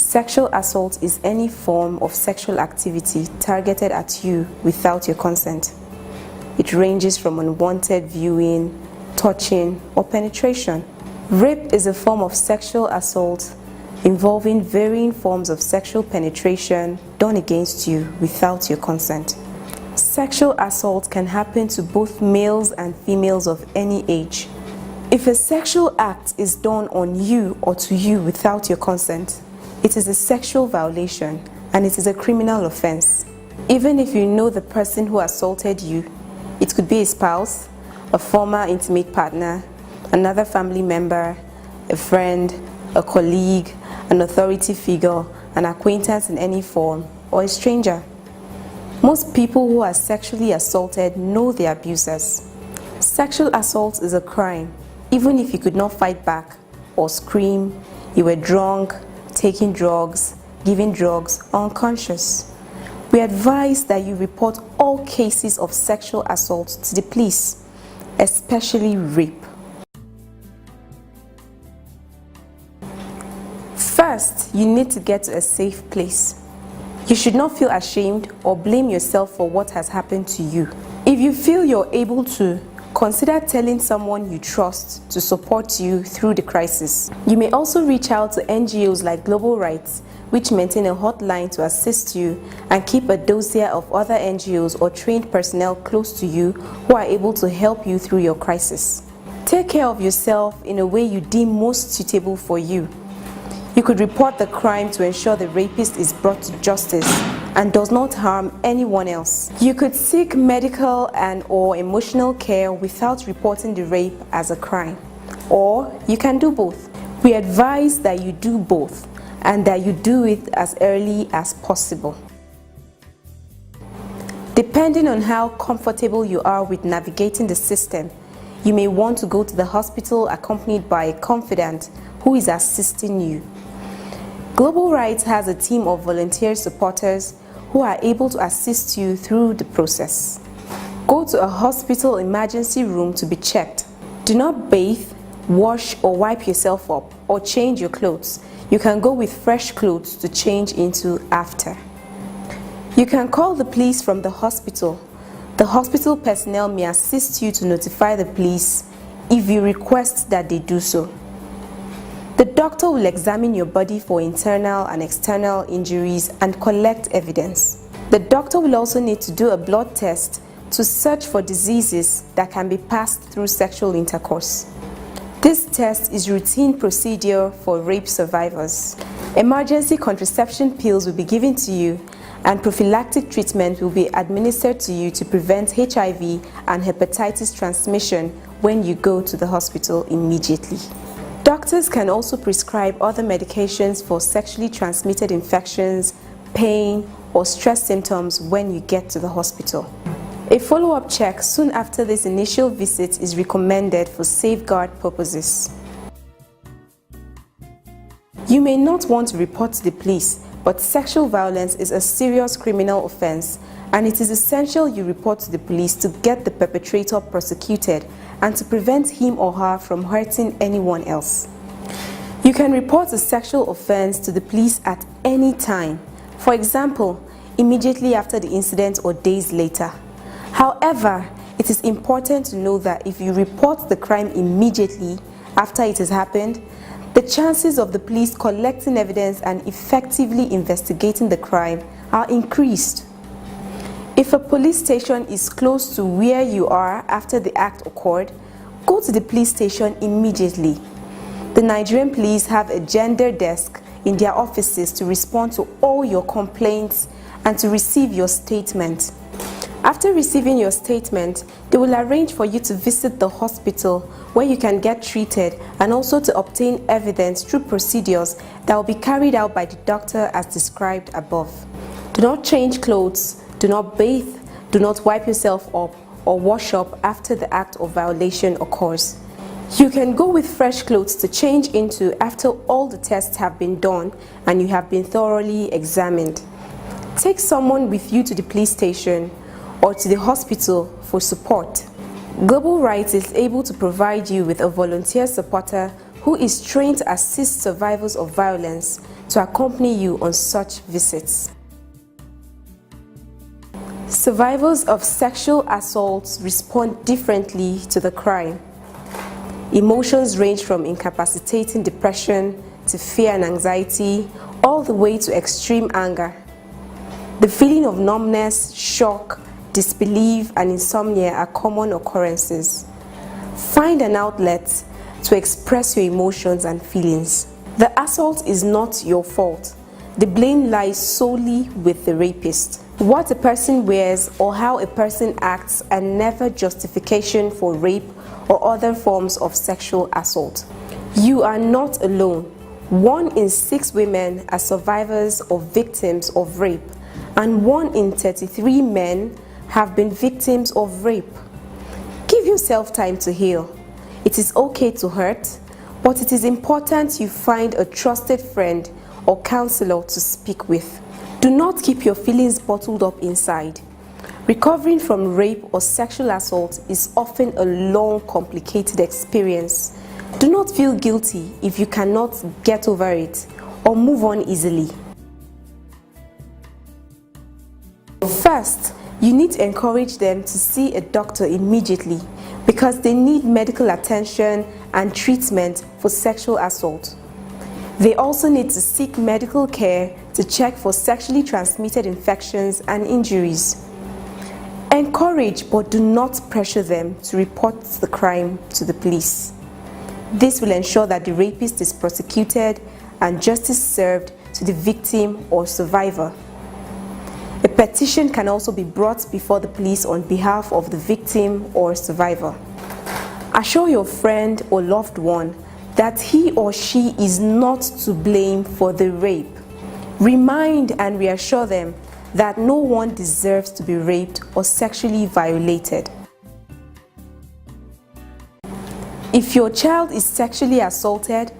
Sexual assault is any form of sexual activity targeted at you without your consent. It ranges from unwanted viewing, touching, or penetration. Rape is a form of sexual assault involving varying forms of sexual penetration done against you without your consent. Sexual assault can happen to both males and females of any age. If a sexual act is done on you or to you without your consent, it is a sexual violation and it is a criminal offense. Even if you know the person who assaulted you, it could be a spouse, a former intimate partner, another family member, a friend, a colleague, an authority figure, an acquaintance in any form, or a stranger. Most people who are sexually assaulted know their abusers. Sexual assault is a crime, even if you could not fight back or scream, you were drunk, taking drugs, giving drugs, or unconscious. We advise that you report all cases of sexual assault to the police, especially rape. First, you need to get to a safe place. You should not feel ashamed or blame yourself for what has happened to you. If you feel you're able to, consider telling someone you trust to support you through the crisis. You may also reach out to NGOs like Global Rights, which maintain a hotline to assist you and keep a dossier of other NGOs or trained personnel close to you who are able to help you through your crisis. Take care of yourself in a way you deem most suitable for you. You could report the crime to ensure the rapist is brought to justice and does not harm anyone else. You could seek medical and/or emotional care without reporting the rape as a crime. Or you can do both. We advise that you do both and that you do it as early as possible. Depending on how comfortable you are with navigating the system, you may want to go to the hospital accompanied by a confidant who is assisting you. Global Rights has a team of volunteer supporters who are able to assist you through the process. Go to a hospital emergency room to be checked. Do not bathe, wash or wipe yourself up or change your clothes. You can go with fresh clothes to change into after. You can call the police from the hospital. The hospital personnel may assist you to notify the police if you request that they do so. The doctor will examine your body for internal and external injuries and collect evidence. The doctor will also need to do a blood test to search for diseases that can be passed through sexual intercourse. This test is routine procedure for rape survivors. Emergency contraception pills will be given to you and prophylactic treatment will be administered to you to prevent HIV and hepatitis transmission when you go to the hospital immediately. Doctors can also prescribe other medications for sexually transmitted infections, pain, or stress symptoms when you get to the hospital. A follow-up check soon after this initial visit is recommended for safeguard purposes. You may not want to report to the police, but sexual violence is a serious criminal offense, and it is essential you report to the police to get the perpetrator prosecuted and to prevent him or her from hurting anyone else. You can report a sexual offense to the police at any time, for example, immediately after the incident or days later. However, it is important to know that if you report the crime immediately after it has happened, the chances of the police collecting evidence and effectively investigating the crime are increased. If a police station is close to where you are after the act occurred, go to the police station immediately. The Nigerian police have a gender desk in their offices to respond to all your complaints and to receive your statement. After receiving your statement, they will arrange for you to visit the hospital where you can get treated and also to obtain evidence through procedures that will be carried out by the doctor as described above. Do not change clothes, do not bathe, do not wipe yourself up or wash up after the act of violation occurs. You can go with fresh clothes to change into after all the tests have been done and you have been thoroughly examined. Take someone with you to the police station or to the hospital for support. Global Rights is able to provide you with a volunteer supporter who is trained to assist survivors of violence to accompany you on such visits. Survivors of sexual assaults respond differently to the crime. Emotions range from incapacitating depression to fear and anxiety, all the way to extreme anger. The feeling of numbness, shock, disbelief, and insomnia are common occurrences. Find an outlet to express your emotions and feelings. The assault is not your fault. The blame lies solely with the rapist. What a person wears or how a person acts are never justification for rape or other forms of sexual assault. You are not alone. 1 in 6 women are survivors or victims of rape, and 1 in 33 men have been victims of rape. Give yourself time to heal. It is okay to hurt, but it is important you find a trusted friend or counselor to speak with. Do not keep your feelings bottled up inside. Recovering from rape or sexual assault is often a long, complicated experience. Do not feel guilty if you cannot get over it or move on easily. First, you need to encourage them to see a doctor immediately because they need medical attention and treatment for sexual assault. They also need to seek medical care to check for sexually transmitted infections and injuries. Encourage but do not pressure them to report the crime to the police. This will ensure that the rapist is prosecuted and justice served to the victim or survivor. A petition can also be brought before the police on behalf of the victim or survivor. Assure your friend or loved one that he or she is not to blame for the rape. Remind and reassure them that no one deserves to be raped or sexually violated. If your child is sexually assaulted,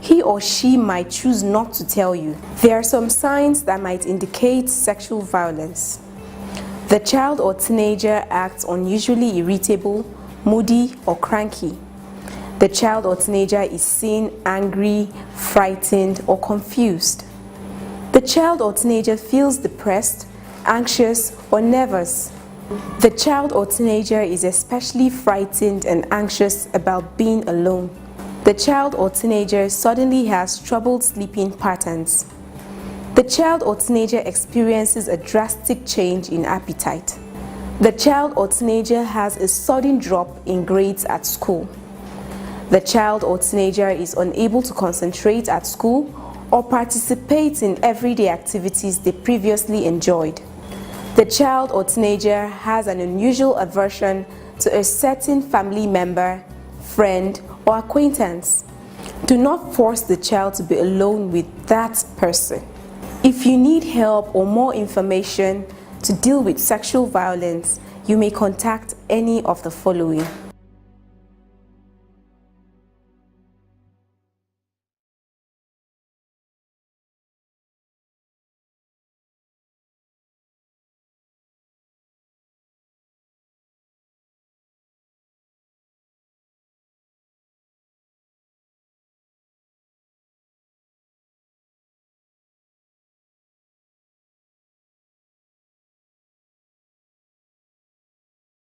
he or she might choose not to tell you. There are some signs that might indicate sexual violence. The child or teenager acts unusually irritable, moody, or cranky. The child or teenager is seen angry, frightened, or confused. The child or teenager feels depressed, anxious, or nervous. The child or teenager is especially frightened and anxious about being alone. The child or teenager suddenly has troubled sleeping patterns. The child or teenager experiences a drastic change in appetite. The child or teenager has a sudden drop in grades at school. The child or teenager is unable to concentrate at school or participate in everyday activities they previously enjoyed. The child or teenager has an unusual aversion to a certain family member, friend, or acquaintance. Do not force the child to be alone with that person. If you need help or more information to deal with sexual violence, you may contact any of the following.